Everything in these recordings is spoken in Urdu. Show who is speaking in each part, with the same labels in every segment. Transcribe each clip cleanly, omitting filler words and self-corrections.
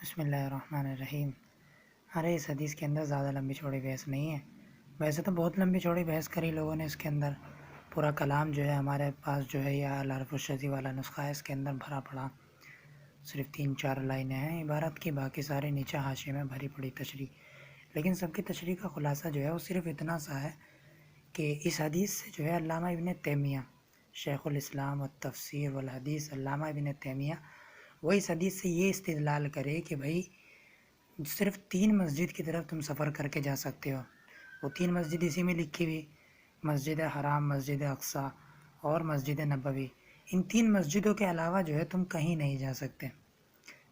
Speaker 1: بسم اللہ الرحمن الرحیم۔ ارے اس حدیث کے اندر زیادہ لمبی چوڑی بحث نہیں ہے، ویسے تو بہت لمبی چوڑی بحث کری لوگوں نے اس کے اندر، پورا کلام جو ہے ہمارے پاس جو ہے یہ الحرف الشذی والا نسخہ ہے، اس کے اندر بھرا پڑا صرف 3-4 لائنیں ہیں عبارت کی، باقی سارے نیچے حاشیے میں بھری پڑی تشریح، لیکن سب کی تشریح کا خلاصہ جو ہے وہ صرف اتنا سا ہے کہ اس حدیث سے جو ہے علامہ ابن تیمیہ شیخ الاسلام والتفسیر والحدیث علامہ ابن تیمیہ وہ اس حدیث سے یہ استدلال کرے کہ بھائی صرف 3 مسجد کی طرف تم سفر کر کے جا سکتے ہو، وہ 3 مسجد اسی میں لکھی ہوئی، مسجد حرام، مسجد اقصیٰ اور مسجد نبوی، ان 3 مسجدوں کے علاوہ جو ہے تم کہیں نہیں جا سکتے،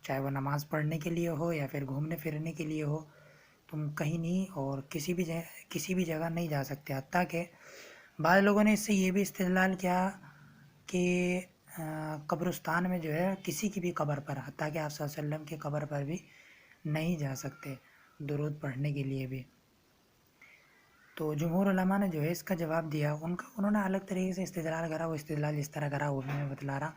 Speaker 1: چاہے وہ نماز پڑھنے کے لیے ہو یا پھر گھومنے پھرنے کے لیے ہو، تم کہیں نہیں اور کسی بھی جگہ نہیں جا سکتے۔ حتیٰ کہ بعض لوگوں نے اس سے یہ بھی استدلال کیا کہ قبرستان میں جو ہے کسی کی بھی قبر پر، حتیٰ کہ آپ صلی اللہ علیہ وسلم کی قبر پر بھی نہیں جا سکتے درود پڑھنے کے لیے بھی۔ تو جمہور علماء نے جو ہے اس کا جواب دیا، انہوں نے الگ طریقے سے استدلال کرا، وہ استدلال اس طرح کرا وہ بھی میں بتلا رہا۔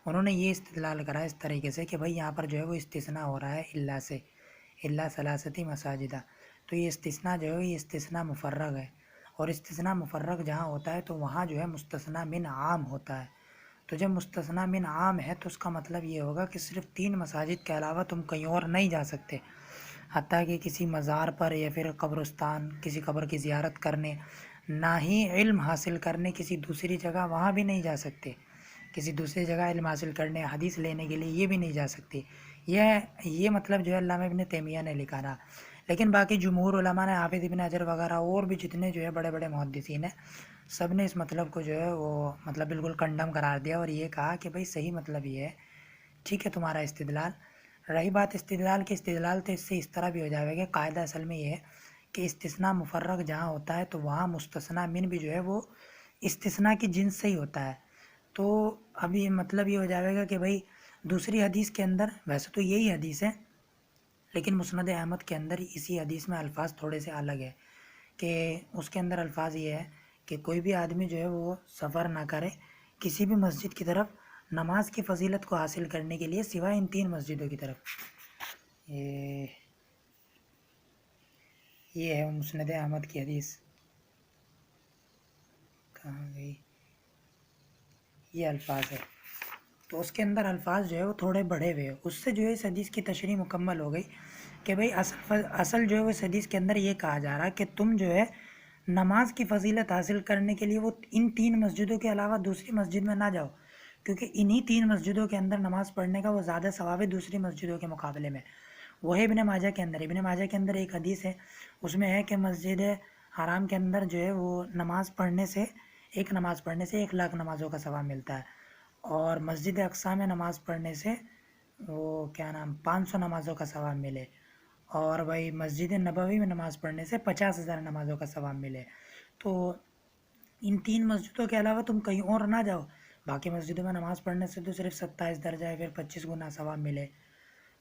Speaker 1: انہوں نے یہ استدلال کرا اس طریقے سے کہ بھائی یہاں پر جو ہے وہ استثناء ہو رہا ہے اللہ سے، اللہ ثلاثتی مساجدہ، تو یہ استثناء جو ہے یہ استثناء مفرغ ہے، اور استثناء مفرغ جہاں ہوتا ہے تو وہاں جو ہے مستثنیٰ من عام ہوتا ہے، تو جب مستثنیٰ من عام ہے تو اس کا مطلب یہ ہوگا کہ صرف 3 مساجد کے علاوہ تم کہیں اور نہیں جا سکتے، حتیٰ کہ کسی مزار پر یا پھر قبرستان، کسی قبر کی زیارت کرنے، نہ ہی علم حاصل کرنے کسی دوسری جگہ وہاں بھی نہیں جا سکتے، کسی دوسری جگہ علم حاصل کرنے، حدیث لینے کے لیے یہ بھی نہیں جا سکتے۔ یہ مطلب جو ہے علامہ ابن تیمیہ نے لکھا رہا، لیکن باقی جمہور علماء نے، حافظ ابن حجر وغیرہ اور بھی جتنے جو ہے بڑے بڑے محدثین ہیں، سب نے اس مطلب کو جو ہے وہ مطلب بالکل کنڈم قرار دیا اور یہ کہا کہ بھائی صحیح مطلب یہ ہے، ٹھیک ہے تمہارا استدلال۔ رہی بات استدلال کی، استدلال تو اس سے اس طرح بھی ہو جائے گا، قاعدہ اصل میں یہ ہے کہ استثناء مفرغ جہاں ہوتا ہے تو وہاں مستثنیٰ من بھی جو ہے وہ استثناء کی جنس سے ہی ہوتا ہے، تو اب یہ مطلب یہ ہو جائے گا کہ بھائی دوسری حدیث کے اندر، ویسے تو یہی حدیث ہے لیکن مسند احمد کے اندر اسی حدیث میں الفاظ تھوڑے سے الگ ہے، کہ اس کے اندر الفاظ یہ ہے کہ کوئی بھی آدمی جو ہے وہ سفر نہ کرے کسی بھی مسجد کی طرف نماز کی فضیلت کو حاصل کرنے کے لیے سوائے ان 3 مسجدوں کی طرف۔ یہ ہے مسند احمد کی حدیث، کہاں گئی، یہ الفاظ ہے، تو اس کے اندر الفاظ جو ہے وہ تھوڑے بڑھے ہوئے ہیں، اس سے جو ہے اس حدیث کی تشریح مکمل ہو گئی کہ بھئی اصل جو ہے وہ اس حدیث کے اندر یہ کہا جا رہا ہے کہ تم جو ہے نماز کی فضیلت حاصل کرنے کے لیے وہ ان 3 مسجدوں کے علاوہ دوسری مسجد میں نہ جاؤ، کیونکہ انہی 3 مسجدوں کے اندر نماز پڑھنے کا وہ زیادہ ثواب ہے دوسری مسجدوں کے مقابلے میں۔ وہ ہے ابن ماجہ کے اندر، ابن ماجہ کے اندر ایک حدیث ہے، اس میں ہے کہ مسجد حرام کے اندر جو ہے وہ نماز پڑھنے سے، ایک نماز پڑھنے سے 1,00,000 نمازوں کا ثواب ملتا ہے، اور مسجد اقصیٰ میں نماز پڑھنے سے وہ کیا نام 500 نمازوں کا ثواب ملے، اور بھائی مسجد نبوی میں نماز پڑھنے سے 50,000 نمازوں کا ثواب ملے، تو ان 3 مسجدوں کے علاوہ تم کہیں اور نہ جاؤ، باقی مسجدوں میں نماز پڑھنے سے تو صرف 27 درجہ ہے، پھر 25 گنا ثواب ملے،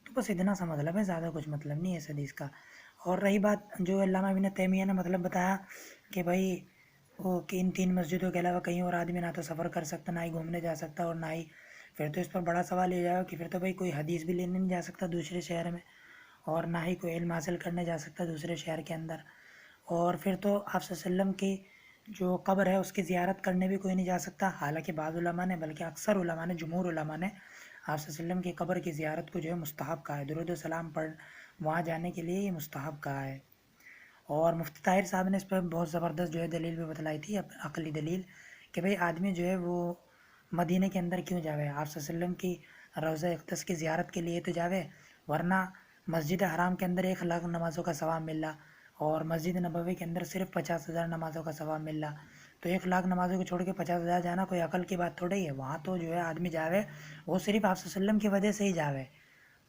Speaker 1: تو بس اتنا سا مطلب ہے، زیادہ کچھ مطلب نہیں ہے اس حدیث کا۔ اور رہی بات جو علامہ ابن تیمیہ نے مطلب بتایا کہ بھائی وہ کہ ان 3 مسجدوں کے علاوہ کہیں اور آدمی نہ تو سفر کر سکتا، نہ ہی گھومنے جا سکتا، اور نہ ہی، پھر تو اس پر بڑا سوال یہ جائے گا کہ پھر تو بھائی کوئی حدیث بھی لینے نہیں جا سکتا دوسرے شہر میں، اور نہ ہی کوئی علم حاصل کرنے جا سکتا دوسرے شہر کے اندر، اور پھر تو آپ صلی اللہ علیہ وسلم کی جو قبر ہے اس کی زیارت کرنے بھی کوئی نہیں جا سکتا، حالانکہ بعض علماء نے، بلکہ اکثر علماء نے، جمہور علماء نے آپ صلی اللہ علیہ وسلم کی قبر کی زیارت کو جو ہے مستحب کہا ہے، درود و سلام پڑھ وہاں جانے کے لیے یہ مستحب کہا ہے۔ اور مفتی طاہر صاحب نے اس پر بہت زبردست جو ہے دلیل بھی بتلائی تھی، عقلی دلیل، کہ بھئی آدمی جو ہے وہ مدینہ کے اندر کیوں جاوے، آپ صلی اللہ علیہ وسلم کی روضہ اقدس کی زیارت کے لیے تو جاوے، ورنہ مسجد حرام کے اندر 1,00,000 نمازوں کا ثواب مل رہا، اور مسجد نبوی کے اندر صرف 50,000 نمازوں کا ثواب مل رہا، تو 1,00,000 نمازوں کو چھوڑ کے 50,000 جانا کوئی عقل کی بات تھوڑی ہے، وہاں تو جو ہے آدمی جاوے وہ صرف آپ صلی اللہ علیہ وسلم کی وجہ سے ہی جاوے،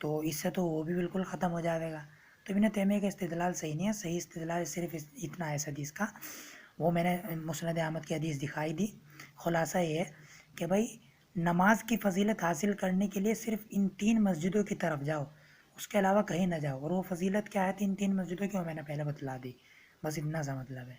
Speaker 1: تو اس سے تو وہ بھی بالکل ختم ہو جائے گا۔ تو ابن تیمیہ کا استدلال صحیح نہیں ہے، صحیح استدلال صرف اتنا ہے اس حدیث کا، وہ میں نے مسند احمد کی حدیث دکھائی دی۔ خلاصہ یہ ہے کہ بھائی نماز کی فضیلت حاصل کرنے کے لیے صرف ان 3 مسجدوں کی طرف جاؤ، اس کے علاوہ کہیں نہ جاؤ، اور وہ فضیلت کیا ہے 3 مسجدوں کی، وہ میں نے پہلے بتلا دی، بس اتنا سا مطلب ہے۔